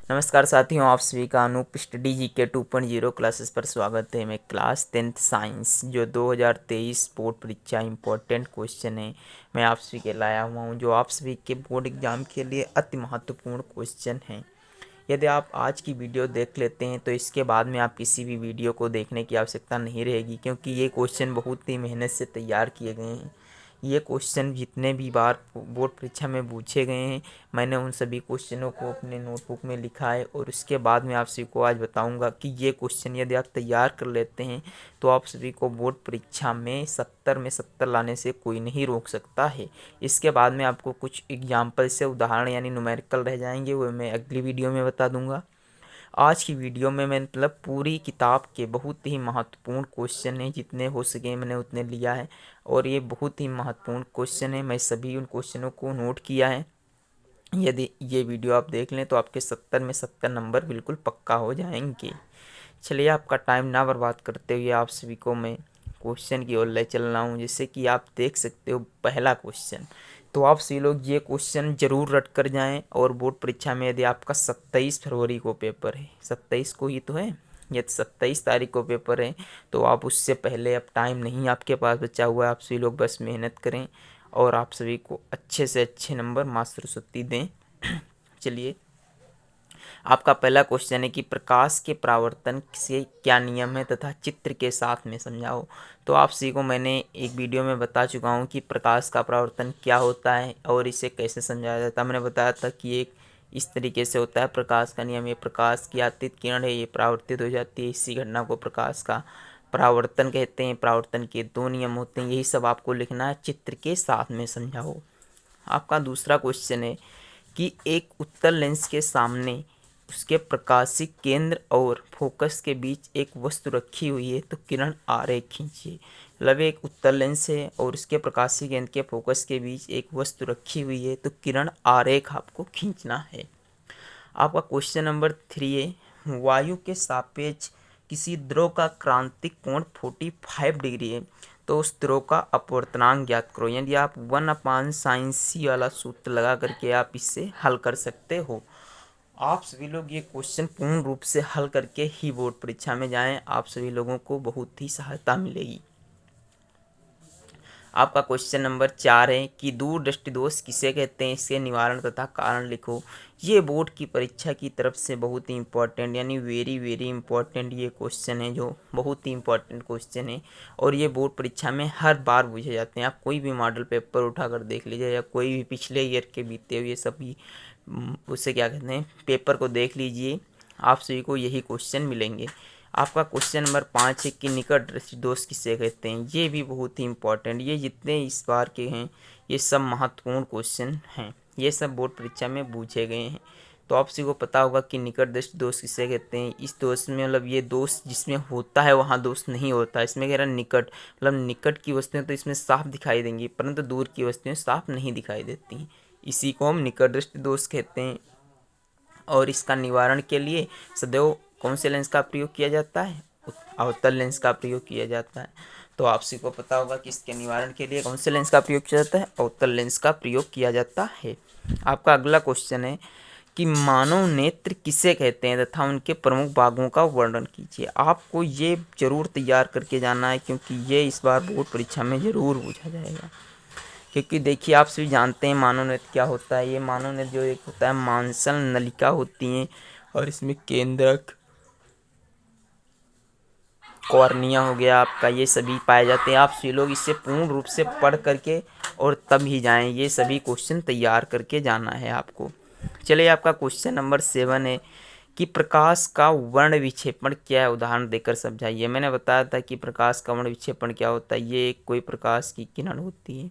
नमस्कार साथियों, आप सभी का अनूप स्टडी जी के 2.0 क्लासेस पर स्वागत है। मैं क्लास 10th साइंस जो 2023 बोर्ड परीक्षा इंपॉर्टेंट क्वेश्चन है मैं आप सभी के लाया हुआ हूं, जो आप सभी के बोर्ड एग्जाम के लिए अति महत्वपूर्ण क्वेश्चन हैं। यदि आप आज की वीडियो देख लेते हैं तो इसके बाद में आप किसी भी वीडियो को देखने की आवश्यकता नहीं रहेगी, क्योंकि ये क्वेश्चन बहुत ही मेहनत से तैयार किए गए हैं। ये क्वेश्चन जितने भी बार बोर्ड परीक्षा में पूछे गए हैं, मैंने उन सभी क्वेश्चनों को अपने नोटबुक में लिखा है और उसके बाद में आप सभी को आज बताऊंगा कि ये क्वेश्चन यदि आप तैयार कर लेते हैं तो आप सभी को बोर्ड परीक्षा में 70 में 70 लाने से कोई नहीं रोक सकता है। इसके बाद में आपको कुछ एग्जाम्पल से उदाहरण यानी न्यूमेरिकल रह जाएंगे, वो मैं अगली वीडियो में बता दूंगा। आज की वीडियो में मैं मतलब पूरी किताब के बहुत ही महत्वपूर्ण क्वेश्चन हैं, जितने हो सके मैंने उतने लिया है और ये बहुत ही महत्वपूर्ण क्वेश्चन है। मैं सभी उन क्वेश्चनों को नोट किया है। यदि ये वीडियो आप देख लें तो आपके 70 में 70 नंबर बिल्कुल पक्का हो जाएंगे। चलिए, आपका टाइम ना बर्बाद करते हुए आप सभी को मैं क्वेश्चन की ओर ले चल रहा हूँ, जिससे कि आप देख सकते हो पहला क्वेश्चन। तो आप सभी लोग ये क्वेश्चन जरूर रट कर जाएं। और बोर्ड परीक्षा में यदि आपका 27 फरवरी को पेपर है, 27 को ही तो है, यदि 27 तारीख को पेपर है तो आप उससे पहले, अब टाइम नहीं आपके पास बचा हुआ है, आप सभी लोग बस मेहनत करें और आप सभी को अच्छे से अच्छे नंबर माँ सरस्वती दें। चलिए, आपका पहला क्वेश्चन है कि प्रकाश के परावर्तन से क्या नियम है तथा चित्र के साथ में समझाओ। तो आप सभी को मैंने एक वीडियो में बता चुका हूँ कि प्रकाश का परावर्तन क्या होता है और इसे कैसे समझाया जाता है। मैंने बताया था कि एक इस तरीके से होता है प्रकाश का नियम। ये प्रकाश की आतित किरण है, ये परावर्तित हो जाती है, इसी घटना को प्रकाश का परावर्तन कहते हैं। परावर्तन के दो नियम होते हैं, यही सब आपको लिखना है, चित्र के साथ में समझाओ। आपका दूसरा क्वेश्चन है कि एक उत्तल लेंस के सामने उसके प्रकाशिक केंद्र और फोकस के बीच एक वस्तु रखी हुई है, तो किरण आरेख खींचिए। मतलब एक उत्तल लेंस है और उसके प्रकाशिक केंद्र के फोकस के बीच एक वस्तु रखी हुई है, तो किरण आरेख आपको खींचना है। आपका क्वेश्चन नंबर 3 है, वायु के सापेक्ष किसी द्रव का क्रांतिक कोण 45 डिग्री है, तो उस द्रव का अपवर्तनांक ज्ञात करो। यानी आप 1/sin वाला सूत्र लगा करके आप इससे हल कर सकते हो। आप सभी लोग ये क्वेश्चन पूर्ण रूप से हल करके ही बोर्ड परीक्षा में जाएं, आप सभी लोगों को बहुत ही सहायता मिलेगी। आपका क्वेश्चन नंबर 4 है कि दूरदृष्टि दोष किसे कहते हैं, इसके निवारण तथा कारण लिखो। ये बोर्ड की परीक्षा की तरफ से बहुत ही इंपॉर्टेंट यानी वेरी वेरी इंपॉर्टेंट ये क्वेश्चन है, जो बहुत ही इंपॉर्टेंट क्वेश्चन है और ये बोर्ड परीक्षा में हर बार पूछे जाते हैं। आप कोई भी मॉडल पेपर उठाकर देख लीजिए या कोई भी पिछले ईयर के बीते हुए सभी उसे क्या कहते हैं पेपर को देख लीजिए, आप सभी को यही क्वेश्चन मिलेंगे। आपका क्वेश्चन नंबर 5 है कि निकट दृष्टि दोष किसे कहते हैं। ये भी बहुत ही इंपॉर्टेंट, ये जितने इस बार के हैं ये सब महत्वपूर्ण क्वेश्चन हैं, ये सब बोर्ड परीक्षा में पूछे गए हैं। तो आप सभी को पता होगा कि निकट दृष्टि दोष किसे कहते हैं। इस दोष में मतलब ये दोष जिसमें होता है वहाँ दोष नहीं होता, इसमें कह रहा निकट, मतलब निकट की वस्तुएं तो इसमें साफ दिखाई देंगी, परंतु दूर की वस्तुएं साफ नहीं दिखाई देती, इसी को हम निकट दृष्टि दोष कहते हैं। और इसका निवारण के लिए सदैव कौन से लेंस का प्रयोग किया जाता है, अवतल लेंस का प्रयोग किया जाता है। तो आप सभी को पता होगा कि इसके निवारण के लिए कौन से लेंस का प्रयोग किया जाता है, अवतल लेंस का प्रयोग किया जाता है। आपका अगला क्वेश्चन है कि मानव नेत्र किसे कहते हैं तथा उनके प्रमुख भागों का वर्णन कीजिए। आपको ये जरूर तैयार करके जाना है, क्योंकि ये इस बार बोर्ड परीक्षा में जरूर पूछा जाएगा। क्योंकि देखिए, आप सभी जानते हैं मानव नेत्र क्या होता है। ये मानव नेत्र जो एक होता है मांसल नलिका होती हैं और इसमें केंद्रक, कॉर्निया हो गया आपका, ये सभी पाए जाते हैं। आप सभी लोग इसे पूर्ण रूप से पढ़ करके और तब ही जाएं, ये सभी क्वेश्चन तैयार करके जाना है आपको। चलिए, आपका क्वेश्चन नंबर 7 है कि प्रकाश का वर्ण विक्षेपण क्या है, उदाहरण देकर समझाइए। मैंने बताया था कि प्रकाश का वर्ण विक्षेपण क्या होता है। ये कोई प्रकाश की किरण होती है,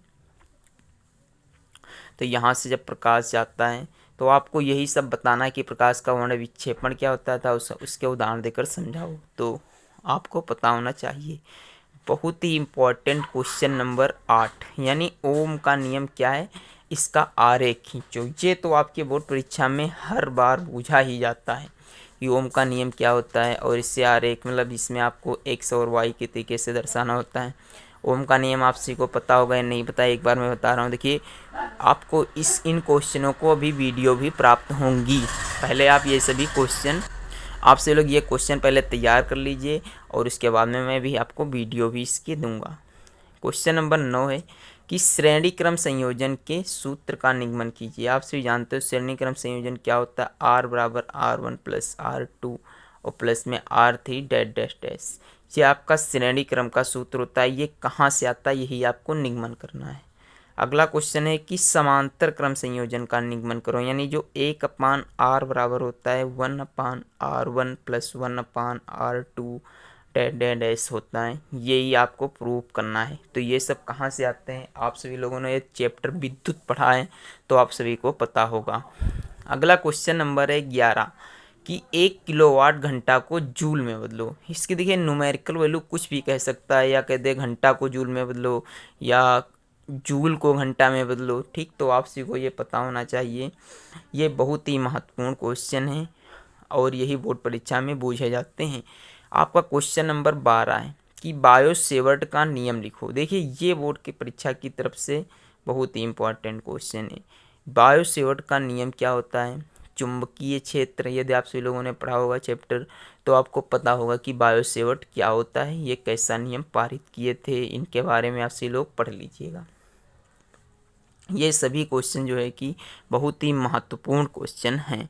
तो यहाँ से जब प्रकाश जाता है तो आपको यही सब बताना है कि प्रकाश का वर्ण विक्षेपण क्या होता था, उसके उदाहरण देकर समझाओ, तो आपको पता होना चाहिए। बहुत ही इम्पोर्टेंट क्वेश्चन नंबर 8 यानी ओम का नियम क्या है, इसका आरेख खींचो। ये तो आपके बोर्ड परीक्षा में हर बार पूछा ही जाता है कि ओम का नियम क्या होता है और इससे आरेख, मतलब इसमें आपको एक्स और वाई के तरीके से दर्शाना होता है। ओम का नियम आप सभी को पता होगा या नहीं पता, एक बार मैं बता रहा हूँ। देखिए आपको इन क्वेश्चनों को अभी वीडियो भी प्राप्त होंगी। पहले आप ये सभी क्वेश्चन, आप से लोग ये क्वेश्चन पहले तैयार कर लीजिए और उसके बाद में मैं भी आपको वीडियो भी इसकी दूंगा। क्वेश्चन नंबर 9 है कि श्रेणी क्रम संयोजन के सूत्र का निगमन कीजिए। आप सभी जानते हो श्रेणी क्रम संयोजन क्या होता है, R बराबर R1 प्लस R2 और प्लस में R3 डैश डैश डैश। ये आपका श्रेणी क्रम का सूत्र होता है। ये कहाँ से आता है, यही आपको निगमन करना है। अगला क्वेश्चन है कि समांतर क्रम संयोजन का निगमन करो, यानी जो 1/R बराबर होता है 1/R1 plus 1/R2 dash dash dash होता है, यही आपको प्रूव करना है। तो ये सब कहाँ से आते हैं, आप सभी लोगों ने ये चैप्टर विद्युत पढ़ा है तो आप सभी को पता होगा। अगला क्वेश्चन नंबर है 11 कि 1 किलोवाट घंटा को जूल में बदलो। इसकी देखिए न्यूमेरिकल वैल्यू कुछ भी कह सकता है, या कह दे घंटा को जूल में बदलो या जूल को घंटा में बदलो, ठीक। तो आप सभी को ये पता होना चाहिए। ये बहुत ही महत्वपूर्ण क्वेश्चन है और यही बोर्ड परीक्षा में पूछे जाते हैं। आपका क्वेश्चन नंबर 12 है कि बायो सेवर्ट का नियम लिखो। देखिए ये बोर्ड की परीक्षा की तरफ से बहुत ही इंपॉर्टेंट क्वेश्चन है। बायो सेवर्ट का नियम क्या होता है, चुंबकीय क्षेत्र, यदि आप सभी लोगों ने पढ़ा होगा चैप्टर तो आपको पता होगा कि बायो सेवर्ट क्या होता है, ये कैसा नियम पारित किए थे, इनके बारे में आप सभी लोग पढ़ लीजिएगा। ये सभी क्वेश्चन जो है कि बहुत ही महत्वपूर्ण क्वेश्चन हैं।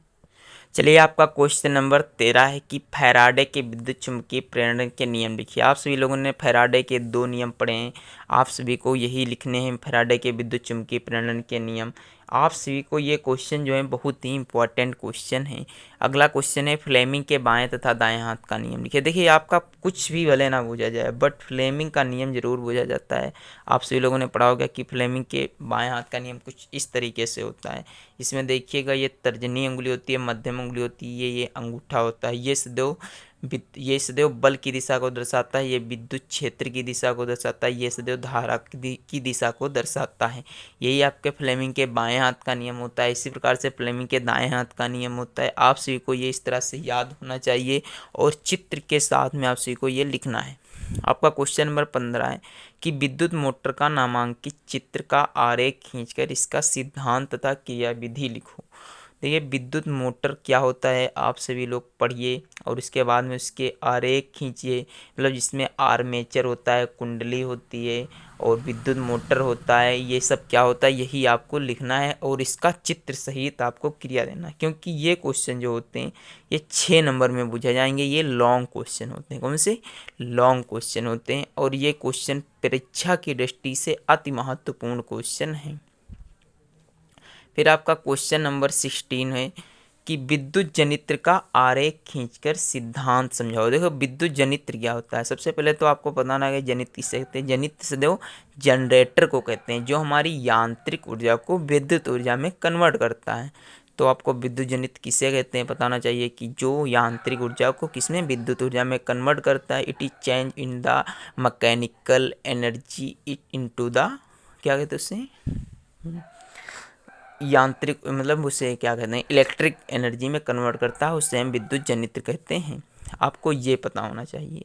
चलिए आपका क्वेश्चन नंबर 13 है कि फैराडे के विद्युत चुम्बकीय प्रेरण के नियम लिखिए। आप सभी लोगों ने फैराडे के 2 नियम पढ़े हैं, आप सभी को यही लिखने हैं, फैराडे के विद्युत चुम्बकीय प्रेरण के नियम। आप सभी को ये क्वेश्चन जो है बहुत ही इंपॉर्टेंट क्वेश्चन है। अगला क्वेश्चन है फ्लेमिंग के बाएं तथा दाएं हाथ का नियम लिखिए। देखिए आपका कुछ भी भले ना पूछा जाए बट फ्लेमिंग का नियम जरूर पूछा जाता है। आप सभी लोगों ने पढ़ा होगा कि फ्लेमिंग के बाएं हाथ का नियम कुछ इस तरीके से होता है। इसमें देखिएगा ये तर्जनी उंगली होती है, मध्यम उंगली होती है, ये अंगूठा होता है। ये सदैव बल की दिशा को दर्शाता है, ये विद्युत क्षेत्र की दिशा को दर्शाता है, ये सदैव धारा की दिशा को दर्शाता है। यही आपके फ्लेमिंग के बाएं हाथ का नियम होता है। इसी प्रकार से फ्लेमिंग के दाएं हाथ का नियम होता है। आप सभी को ये इस तरह से याद होना चाहिए और चित्र के साथ में आप सभी को ये लिखना है। आपका क्वेश्चन नंबर 15 है कि विद्युत मोटर का नामांकित चित्र का आरेख खींचकर इसका सिद्धांत तथा क्रियाविधि लिखो। देखिए विद्युत मोटर क्या होता है आप सभी लोग पढ़िए और उसके बाद में उसके आरेख खींचिए। मतलब जिसमें आर्मेचर होता है, कुंडली होती है और विद्युत मोटर होता है, ये सब क्या होता है यही आपको लिखना है और इसका चित्र सहित आपको क्रिया देना है। क्योंकि ये क्वेश्चन जो होते हैं ये 6 नंबर में पूछे जाएंगे। ये लॉन्ग क्वेश्चन होते हैं। कौन से लॉन्ग क्वेश्चन होते हैं और ये क्वेश्चन परीक्षा की दृष्टि से अति महत्वपूर्ण क्वेश्चन है। फिर आपका क्वेश्चन नंबर 16 है कि विद्युत जनित्र का आरेख खींचकर सिद्धांत समझाओ। देखो विद्युत जनित्र क्या होता है, सबसे पहले तो आपको बताना है जनित्र किसे कहते हैं। जनित्र सदैव जनरेटर को कहते हैं जो हमारी यांत्रिक ऊर्जा को विद्युत ऊर्जा में कन्वर्ट करता है। तो आपको विद्युत जनित्र किसे कहते हैं बताना चाहिए कि जो यांत्रिक ऊर्जा को किसमें विद्युत ऊर्जा में कन्वर्ट करता है। It is change in the mechanical energy it into the क्या कहते हैं उससे, यांत्रिक मतलब उसे क्या कहते हैं इलेक्ट्रिक एनर्जी में कन्वर्ट करता है, उसे हम विद्युत जनित्र कहते हैं। आपको ये पता होना चाहिए।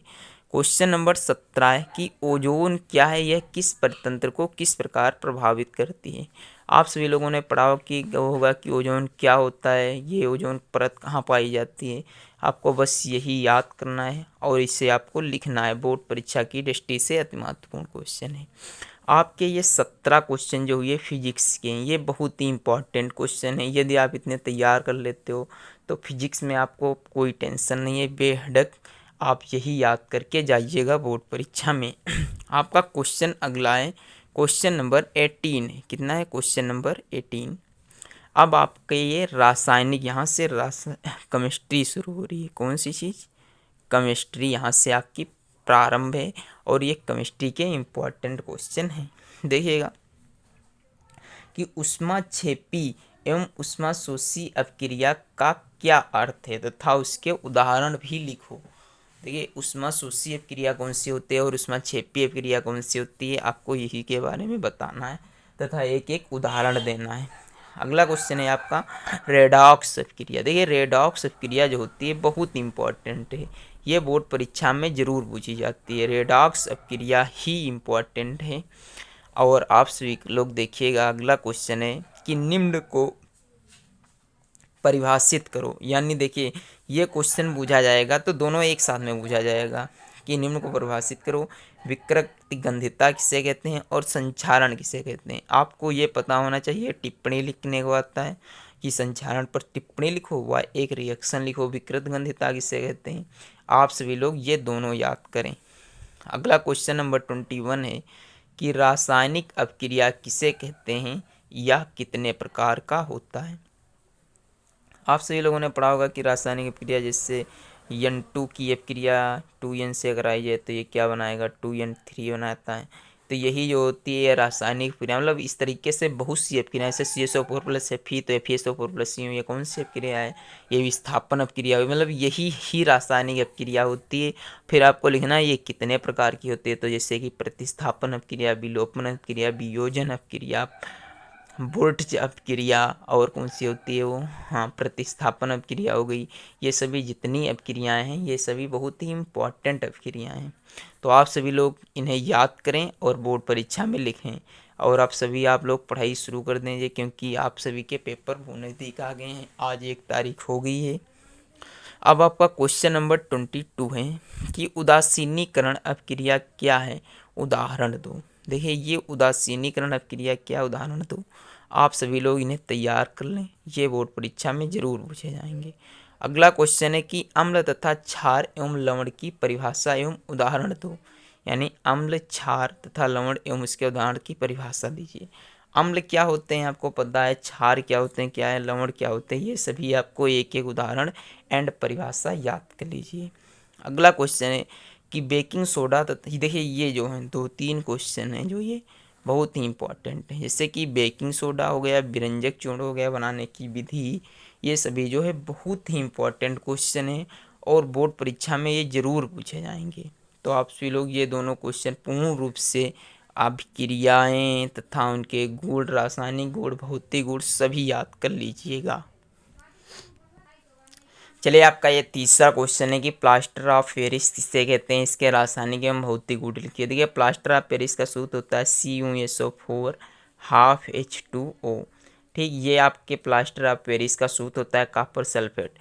क्वेश्चन नंबर 17 है कि ओजोन क्या है, यह किस परितंत्र को किस प्रकार प्रभावित करती है। आप सभी लोगों ने पढ़ा होगा कि ओजोन क्या होता है, ये ओजोन परत कहाँ पाई जाती है। आपको बस यही याद करना है और इसे आपको लिखना है। बोर्ड परीक्षा की दृष्टि से अति महत्वपूर्ण क्वेश्चन है। आपके ये 17 क्वेश्चन जो हुए फिजिक्स के, ये बहुत ही इंपॉर्टेंट क्वेश्चन है। यदि आप इतने तैयार कर लेते हो तो फिजिक्स में आपको कोई टेंशन नहीं है, बेहड़क आप यही याद करके जाइएगा बोर्ड परीक्षा में। आपका क्वेश्चन अगला है क्वेश्चन नंबर 18 है। कितना है क्वेश्चन नंबर 18। अब आपके ये रासायनिक यहाँ से केमिस्ट्री शुरू हो रही है। कौन सी चीज़, केमिस्ट्री यहाँ से आपकी प्रारंभ है और ये केमिस्ट्री के इम्पोर्टेंट क्वेश्चन हैं। देखिएगा कि ऊष्माक्षेपी एवं ऊष्माशोषी अपक्रिया का क्या अर्थ है तथा उसके उदाहरण भी लिखो। देखिए ऊष्माशोषी अपक्रिया कौन सी होती है और ऊष्माक्षेपी अपक्रिया कौन सी होती है, आपको यही के बारे में बताना है तथा एक एक उदाहरण देना है। अगला क्वेश्चन है आपका रेडॉक्स अपक्रिया। देखिए रेडॉक्स अपक्रिया जो होती है बहुत इंपॉर्टेंट है। ये बोर्ड परीक्षा में ज़रूर पूछी जाती है। रेडॉक्स अपक्रिया ही इम्पोर्टेंट है। और आप सभी लोग देखिएगा, अगला क्वेश्चन है कि निम्न को परिभाषित करो। यानी देखिए, ये क्वेश्चन पूछा जाएगा तो दोनों एक साथ में पूछा जाएगा कि निम्न को परिभाषित करो। विकृतिगंधिता किसे कहते हैं और संचारण किसे कहते हैं। आपको ये पता होना चाहिए। टिप्पणी लिखने को आता है कि संचारण पर टिप्पणी लिखो व एक रिएक्शन लिखो। विकृतिगंधिता किसे कहते हैं। आप सभी लोग ये दोनों याद करें। अगला क्वेश्चन नंबर 21 है कि रासायनिक अपक्रिया किसे कहते हैं, यह कितने प्रकार का होता है। आप सभी लोगों ने पढ़ा होगा कि रासायनिक अपक्रिया, जैसे N2 की अपक्रिया 2N से कराई जाए तो ये क्या बनाएगा, 2N3 बनाता है। तो यही जो होती है रासायनिक अपक्रिया, मतलब इस तरीके से बहुत सी अपक्रिया, जैसे CSO4 प्लस Fe तो FeSO4 प्लस CO, ये कौन सी अपक्रिया है, ये विस्थापन अपक्रिया हुई। मतलब यही ही रासायनिक अपक्रिया होती है। फिर आपको लिखना है ये कितने प्रकार की होती है। तो जैसे कि प्रतिस्थापन अपक्रिया, विलोपन अपक्रिया, वियोजन अपक्रिया, वोल्टज अपक्रिया, और कौन सी होती है वो, हाँ, प्रतिस्थापन अपक्रिया हो गई। ये सभी जितनी अपक्रियाएं हैं ये सभी बहुत ही इम्पॉर्टेंट अपक्रियाएं हैं। तो आप सभी लोग इन्हें याद करें और बोर्ड परीक्षा में लिखें। और आप लोग पढ़ाई शुरू कर दीजिए, क्योंकि आप सभी के पेपर वो नज़दीक आ गए हैं। आज 1 तारीख हो गई है। अब आपका क्वेश्चन नंबर 22 है कि उदासीनीकरण अपक्रिया क्या है, उदाहरण दो। देखिए, ये उदासीनीकरण अपक्रिया क्या, उदाहरण दो। आप सभी लोग इन्हें तैयार कर लें, ये बोर्ड परीक्षा में जरूर पूछे जाएंगे। अगला क्वेश्चन है कि अम्ल तथा क्षार एवं लवण की परिभाषा एवं उदाहरण दो। यानी अम्ल, क्षार तथा लवण एवं उसके उदाहरण की परिभाषा दीजिए। अम्ल क्या होते हैं आपको पता है, क्षार क्या होते हैं, क्या है, लवण क्या होते हैं, ये सभी आपको एक एक उदाहरण एंड परिभाषा याद कर लीजिए। अगला क्वेश्चन है कि बेकिंग सोडा तथा, देखिए ये जो है 2-3 क्वेश्चन हैं जो ये बहुत ही इंपॉर्टेंट है। जैसे कि बेकिंग सोडा हो गया, व्यंजक चूर्ण हो गया, बनाने की विधि, ये सभी जो है बहुत ही इंपॉर्टेंट क्वेश्चन है और बोर्ड परीक्षा में ये जरूर पूछे जाएंगे। तो आप सभी लोग ये दोनों क्वेश्चन पूर्ण रूप से अभिक्रियाएं तथा उनके गुण, रासायनिक गुण, भौतिक गुण सभी याद कर लीजिएगा। चलिए, आपका ये तीसरा क्वेश्चन है कि प्लास्टर ऑफ पेरिस किसे कहते हैं, इसके रासायनिक एवं भौतिक गुण लिखिए। देखिए, प्लास्टर ऑफ पेरिस का सूत्र होता है CuSO4 हाफ H2O। ठीक, ये आपके प्लास्टर ऑफ पेरिस का सूत्र होता है कॉपर सल्फेट।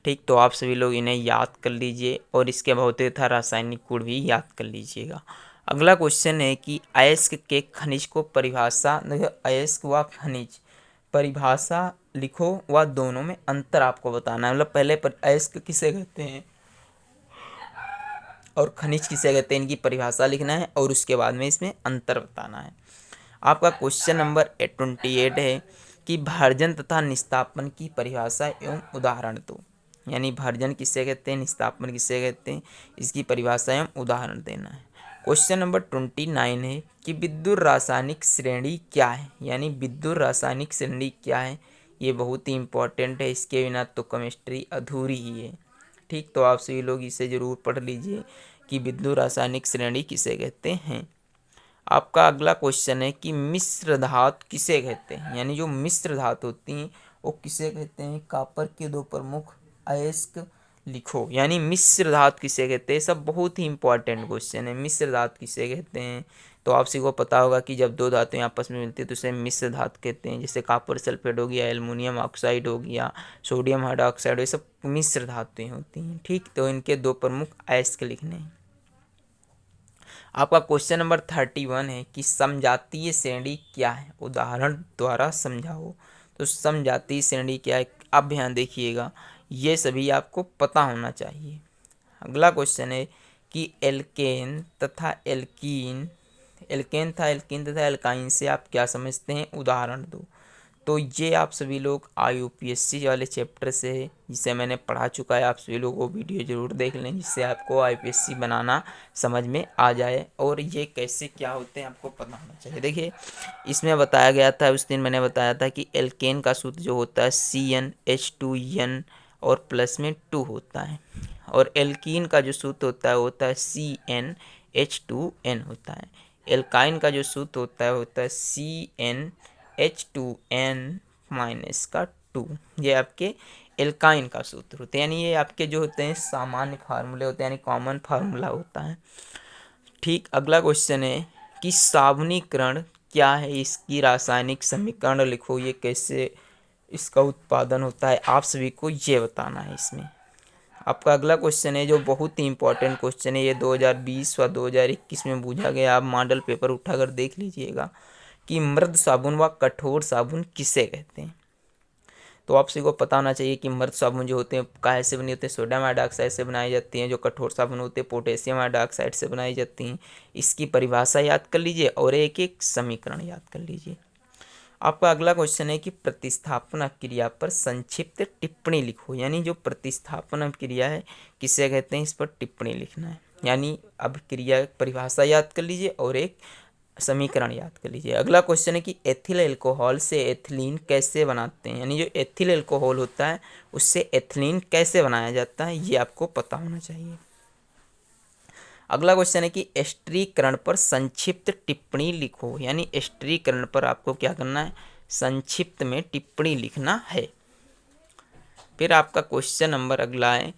ठीक, तो आप सभी लोग इन्हें याद कर लीजिए और इसके भौतिक तथा रासायनिक गुण भी याद कर लीजिएगा। अगला क्वेश्चन है कि अयस्क के खनिज को परिभाषा, देखिए अयस्क व खनिज परिभाषा लिखो व दोनों में अंतर आपको बताना है। मतलब पहले अयस्क किसे कहते हैं और खनिज किसे कहते हैं, इनकी परिभाषा लिखना है और उसके बाद में इसमें अंतर बताना है। आपका क्वेश्चन नंबर 28 है कि भर्जन तथा निस्तापन की परिभाषा एवं उदाहरण दो। यानी भर्जन किसे कहते हैं, निस्तापन किसे कहते हैं, इसकी परिभाषा एवं उदाहरण देना है। क्वेश्चन नंबर 29 है कि विद्युत रासायनिक श्रेणी क्या है। यानी विद्युत रासायनिक श्रेणी क्या है, ये बहुत ही इंपॉर्टेंट है, इसके बिना तो केमिस्ट्री अधूरी ही है। ठीक, तो आप सभी लोग इसे जरूर पढ़ लीजिए कि विद्युत रासायनिक श्रेणी किसे कहते हैं। आपका अगला क्वेश्चन है कि मिश्र धातु किसे कहते हैं। यानी जो मिश्र धातु होती हैं वो किसे कहते हैं। कॉपर के 2 प्रमुख अयस्क लिखो। यानी मिश्र धातु किसे कहते हैं, सब बहुत ही इंपॉर्टेंट क्वेश्चन है। मिश्र धातु किसे कहते हैं, तो आप सभी को पता होगा कि जब 2 धातुएं आपस में मिलती है तो उसे मिश्र धातु कहते हैं। जैसे कॉपर सल्फेट हो गया, एल्युमिनियम ऑक्साइड हो गया, सोडियम हाइड्रोक्साइड, ये सब मिश्र धातुएं होती हैं। ठीक, तो इनके 2 प्रमुख अयस्क लिखने हैं। आपका क्वेश्चन नंबर 31 है कि समजातीय श्रेणी क्या है, उदाहरण द्वारा समझाओ। तो समजातीय श्रेणी क्या है, अब ध्यान देखिएगा, ये सभी आपको पता होना चाहिए। अगला क्वेश्चन है कि एल्केन तथा एल्कीन, एल्केन तथा एल्काइन से आप क्या समझते हैं, उदाहरण दो। तो ये आप सभी लोग IUPAC वाले चैप्टर से है, जिसे मैंने पढ़ा चुका है। आप सभी लोग वो वीडियो ज़रूर देख लें, जिससे आपको IUPAC बनाना समझ में आ जाए और ये कैसे क्या होते हैं आपको पता होना चाहिए। देखिए, इसमें बताया गया था, उस दिन मैंने बताया था कि एल्केन का सूत्र जो होता है CnH2n और प्लस में 2 होता है, और एल्कीन का जो सूत्र होता है CnH2n होता है। एल्काइन का जो सूत्र होता है CnH2n-2। ये आपके एल्काइन का सूत्र होता है, यानी ये आपके जो होते हैं सामान्य फार्मूले होते हैं, यानी कॉमन फार्मूला होता है। ठीक, अगला क्वेश्चन है कि साबुनीकरण क्या है, इसकी रासायनिक समीकरण लिखो, ये कैसे इसका उत्पादन होता है, आप सभी को ये बताना है। इसमें आपका अगला क्वेश्चन है जो बहुत ही इंपॉर्टेंट क्वेश्चन है, ये 2020 व 2021 में पूछा गया, आप मॉडल पेपर उठाकर देख लीजिएगा कि मृद साबुन व कठोर साबुन किसे कहते हैं। तो आप सभी को पता होना चाहिए कि मृद साबुन जो होते हैं काहे से बने होते हैं, सोडियम हाइड्रोक्साइड से बनाई जाती हैं। जो कठोर साबुन होते हैं पोटेशियम हाइड्रोक्साइड से बनाई जाती हैं। इसकी परिभाषा याद कर लीजिए और एक एक समीकरण याद कर लीजिए। आपका अगला क्वेश्चन है कि प्रतिस्थापन क्रिया पर संक्षिप्त टिप्पणी लिखो, यानी जो प्रतिस्थापन क्रिया है किसे कहते हैं, इस पर टिप्पणी लिखना है। यानी अब क्रिया परिभाषा याद कर लीजिए और एक समीकरण याद कर लीजिए। अगला क्वेश्चन है कि एथिल अल्कोहल से एथिलीन कैसे बनाते हैं, यानी जो एथिल अल्कोहल होता है उससे एथिलीन कैसे बनाया जाता है, ये आपको पता होना चाहिए। अगला क्वेश्चन है कि एस्टरीकरण पर संक्षिप्त टिप्पणी लिखो, यानी एस्टरीकरण पर आपको क्या करना है, संक्षिप्त में टिप्पणी लिखना है। फिर आपका क्वेश्चन नंबर अगला है,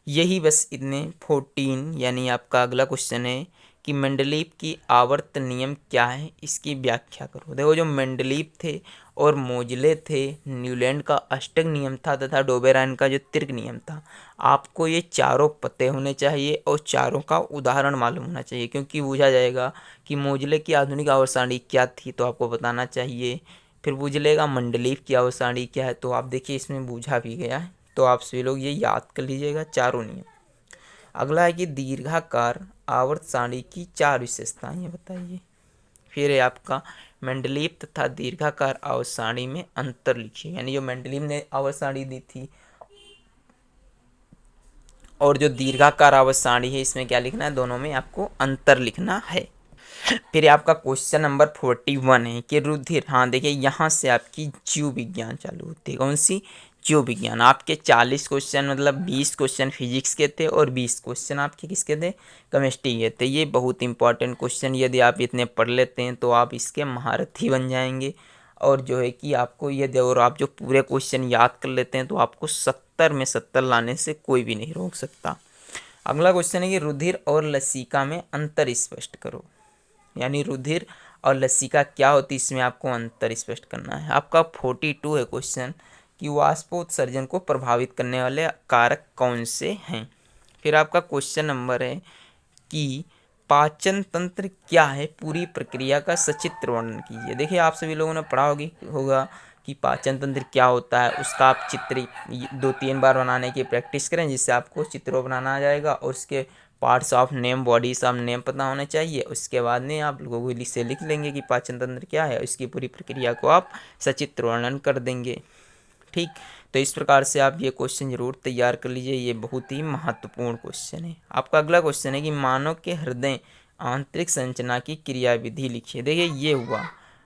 यही बस इतने 14, यानी आपका अगला क्वेश्चन है कि मेंडलीव की आवर्त नियम क्या है, इसकी व्याख्या करो। देखो जो मेंडलीव थे और मोजले थे, न्यूलैंड का अष्टक नियम था तथा डोबेराइन का जो तिर्क नियम था, आपको ये चारों पते होने चाहिए और चारों का उदाहरण मालूम होना चाहिए, क्योंकि पूछा जाएगा कि मोजले की आधुनिक आवर्त सारणी क्या थी तो आपको बताना चाहिए। फिर पूछलेगा मंडलीव की आवर्त सारणी क्या है, तो आप देखिए इसमें बूझा भी गया है, तो आप सभी लोग ये याद कर लीजिएगा चारों नियम। अगला है कि दीर्घाकार आवर्त सारणी की 4 विशेषताएं ये बताइए। फिर है आपका मेंडलीव तथा दीर्घाकार आवर्त सारणी में अंतर लिखिए, यानी जो मेंडलीव ने आवर्त सारणी दी थी और जो दीर्घाकार आवर्त सारणी है इसमें क्या लिखना है, दोनों में आपको अंतर लिखना है। फिर आपका क्वेश्चन नंबर 41 है कि रुधिर, हाँ देखिए यहाँ से आपकी जीव विज्ञान चालू होती है। कौन सी, जीव विज्ञान। आपके 40 क्वेश्चन मतलब 20 क्वेश्चन फिजिक्स के थे और 20 क्वेश्चन आपके किसके थे, केमिस्ट्री के थे। ये बहुत इंपॉर्टेंट क्वेश्चन, यदि आप इतने पढ़ लेते हैं तो आप इसके महारथी बन जाएंगे। और जो है कि आपको यदि और आप जो पूरे क्वेश्चन याद कर लेते हैं तो आपको 70 में 70 लाने से कोई भी नहीं रोक सकता। अगला क्वेश्चन है कि रुधिर और लसिका में अंतर स्पष्ट करो, यानी रुधिर और लसिका क्या होती है, इसमें आपको अंतर स्पष्ट करना है। आपका 42 है क्वेश्चन कि वाष्पोत्सर्जन को प्रभावित करने वाले कारक कौन से हैं। फिर आपका क्वेश्चन नंबर है कि पाचन तंत्र क्या है, पूरी प्रक्रिया का सचित्र वर्णन कीजिए। देखिए आप सभी लोगों ने पढ़ा होगा कि पाचन तंत्र क्या होता है, उसका आप चित्र 2-3 बार बनाने की प्रैक्टिस करें जिससे आपको चित्र बनाना आ जाएगा। और उसके parts of name, bodies of name पता होने चाहिए। उसके बाद में आप गूगल से लिख लेंगे कि पाचन तंत्र क्या है, इसकी पूरी प्रक्रिया को आप सचित्र वर्णन कर देंगे। ठीक, तो इस प्रकार से आप ये क्वेश्चन जरूर तैयार कर लीजिए, ये बहुत ही महत्वपूर्ण क्वेश्चन है। आपका अगला क्वेश्चन है कि मानव के हृदय आंतरिक संरचना की क्रियाविधि लिखिए। देखिए ये हुआ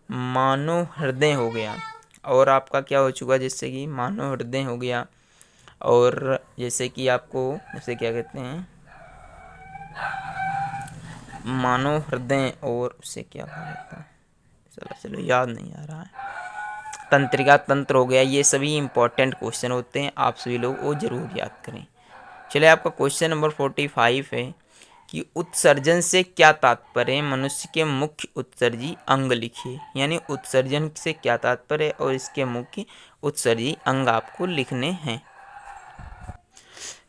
मानव हृदय हो गया, और आपका क्या हो चुका, जैसे कि मानव हृदय हो गया, और जैसे कि आपको जैसे क्या कहते हैं मानव हृदय, और उसे क्या कहा जाता है, चलो याद नहीं आ रहा है, तंत्रिका तंत्र हो गया। ये सभी इंपॉर्टेंट क्वेश्चन होते हैं, आप सभी लोग वो जरूर याद करें। चलिए आपका क्वेश्चन नंबर 45 है कि उत्सर्जन से क्या तात्पर्य है, मनुष्य के मुख्य उत्सर्जी अंग लिखिए। यानी उत्सर्जन से क्या तात्पर्य है और इसके मुख्य उत्सर्जी अंग आपको लिखने हैं।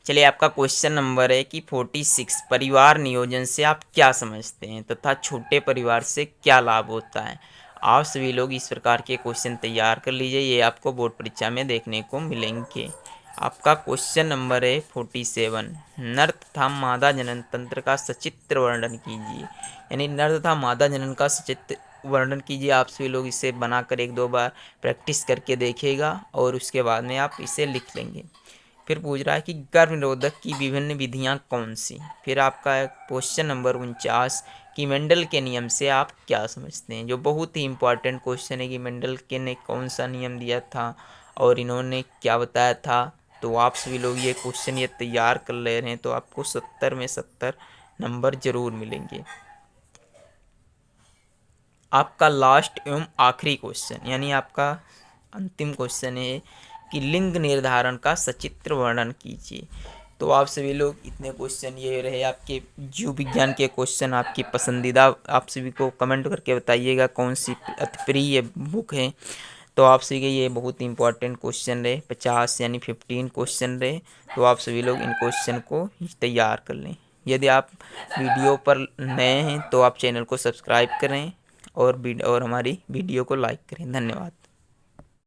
चलिए आपका क्वेश्चन नंबर है कि 46, परिवार नियोजन से आप क्या समझते हैं तथा छोटे परिवार से क्या लाभ होता है। आप सभी लोग इस प्रकार के क्वेश्चन तैयार कर लीजिए, ये आपको बोर्ड परीक्षा में देखने को मिलेंगे। आपका क्वेश्चन नंबर है 47, नर तथा मादा जनन तंत्र का सचित्र वर्णन कीजिए। यानी नर तथा मादा जनन का सचित्र वर्णन कीजिए। आप सभी लोग इसे बनाकर 1-2 बार प्रैक्टिस करके देखिएगा और उसके बाद में आप इसे लिख लेंगे। फिर पूछ रहा है कि गर्भ निरोधक की विभिन्न विधियां कौन सी। फिर आपका क्वेश्चन नंबर 49 कि मेंडल के नियम से आप क्या समझते हैं, जो बहुत ही इंपॉर्टेंट क्वेश्चन है कि मेंडल के ने कौन सा नियम दिया था और इन्होंने क्या बताया था। तो आप सभी लोग ये क्वेश्चन ये तैयार कर ले रहे हैं तो आपको 70 में 70 नंबर जरूर मिलेंगे। आपका लास्ट एवं आखिरी क्वेश्चन यानी आपका अंतिम क्वेश्चन है कि लिंग निर्धारण का सचित्र वर्णन कीजिए। तो आप सभी लोग इतने क्वेश्चन ये रहे आपके जीव विज्ञान के क्वेश्चन। आपकी पसंदीदा आप सभी को कमेंट करके बताइएगा कौन सी अति प्रिय बुक है। तो आप सभी के ये बहुत इंपॉर्टेंट क्वेश्चन रहे, 50 यानी 15 क्वेश्चन रहे। तो आप सभी लोग इन क्वेश्चन को तैयार कर लें। यदि आप वीडियो पर नए हैं तो आप चैनल को सब्सक्राइब करें और हमारी वीडियो को लाइक करें। धन्यवाद।